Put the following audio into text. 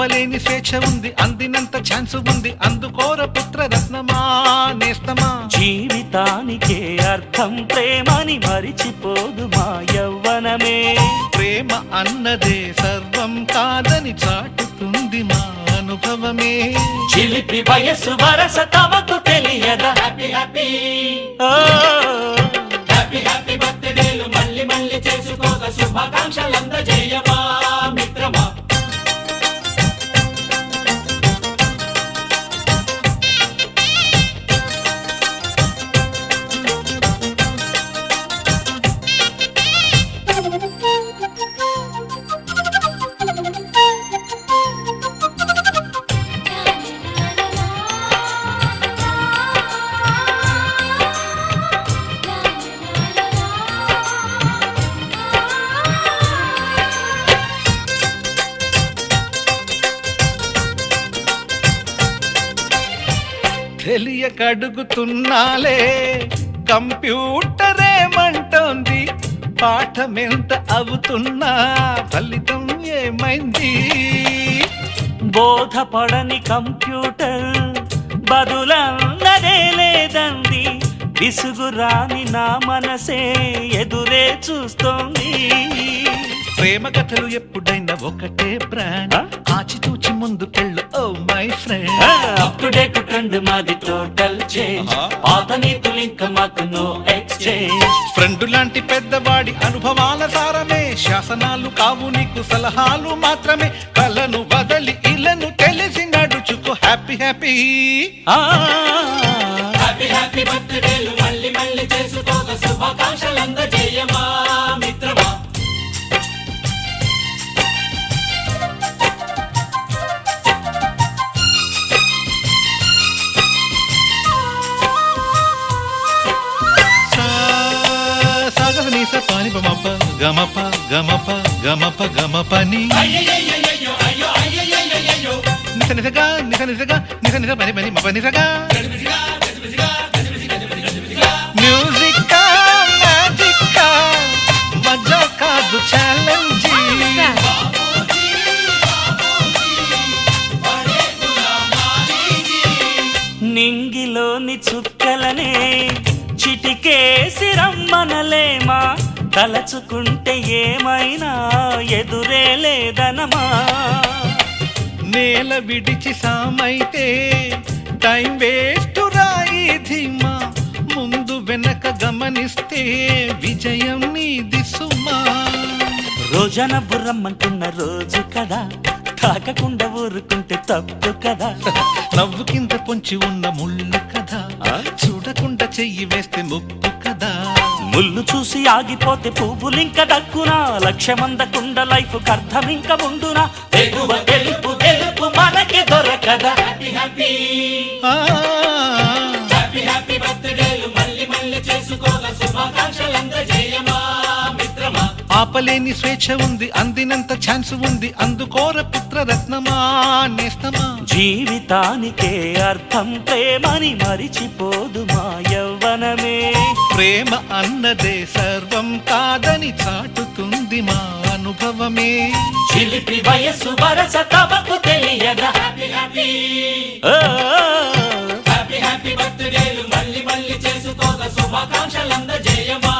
ఆపలేని స్వేచ్ఛ ఉంది, అందినంత ఛాన్స్ ఉంది, అందుకోర పుత్ర రత్నమా నేస్తమా. జీవితానికే అర్థం ప్రేమని మరిచిపోదు మా యవ్వనమే. ప్రేమ అన్నదే సర్వం కాదని చాటుతుంది మా అనుభవమే. చిలిపి వయసు వరస తమకు తెలియదా. హ్యాపీ హ్యాపీ హ్యాపీ హ్యాపీ బర్త్డేలు మళ్ళీ మళ్ళీ చేసుకోగా శుభాకాంక్షలందజేయమా మిత్రమా. తెలియకడుగుతున్నాలే కంప్యూటరేమంటోంది, పాఠమెంత అవుతున్నా ఫలితం ఏమైంది. బోధపడని కంప్యూటర్ బదులన్నదే లేదంది, విసుగురాని నా మనసే ఎదురే చూస్తోంది. ప్రేమ కథలు ఎప్పుడైనా ఒకటే బ్రాండ్, ఆచితూచి ముందుకెళ్ళు oh my friend. Up to date trend మాది టోటల్ చేంజ్, పాత నీతులు ఇంకా మాకు నో ఎక్స్చేంజ్. ఫ్రెండ్ లాంటి పెద్దవాడి అనుభవాల సారమే, శాసనాలు కావు నీకు సలహాలు మాత్రమే. కలను వదలి ఇలను తెలిసి నడుచుకో హ్యాపీ హ్యాపీ హ్యాపీ హ్యాపీ బర్త్డేలు మళ్ళీ మళ్ళీ చేసుకోగా శుభాకాంక్షలందజేయమా మిత్రమా. పాని బమప గమప గమప గమప గమపని నిస నిసగా నిస నిసగా నిస నిస పని పని మప నిసగా. మ్యూజిక్ మ్యాజిక్ మజా కాదు ఛాలెంజ్. నింగిలోని చుక్కలనే చిటికేసి రమ్మనలేమా, తలచుకుంటే ఏమైనా ఎదురే లేదనమా. నేల విడిచి సామైతే టైం వేస్ట్ రాయి ధీమా, ముందు వెనక గమనిస్తే విజయం నీది సుమా. రోజన బుర్రమ్మంటున్న రోజు కదా, తాకకుండా ఊరుకుంటే తప్పు కదా. నవ్వు కింద పొంచి ఉన్న ముళ్ళు కదా, చూడకుండా చెయ్యి వేస్తే ముప్పు కదా. ముళ్ళు చూసి ఆగిపోతే పువ్వులింక దక్కునా, లక్ష్యమందకుండ లైఫ్ అర్థం ఇంక ఉండునా. ఎగువ గెలుపు గెలుపు మనకి దొరకదా. హ్యాపీ హ్యాపీ హ్యాపీ హ్యాపీ బర్త్డేలు మళ్ళీ మళ్ళీ చేసుకోగా శుభాకాంక్షలందజేయమా మిత్రమా. ఆపలేని స్వేచ్ఛ ఉంది, అందినంత ఛాన్స్ ఉంది, అందుకోర పుత్ర రత్నమా నేస్తమా. జీవితానికే అర్థం ప్రేమని మరిచిపోదు మా యవ్వనమే. ప్రేమ అన్నదే సర్వం కాదని చాటుతుంది మా అనుభవమే. చిలిపి వయసు వరస తమకు తెలియదా. హ్యాపీ హ్యాపీ హ్యాపీ హ్యాపీ బర్త్డేలు మళ్ళీ మళ్ళీ చేసుకోగా శుభాకాంక్షలందజేయమా.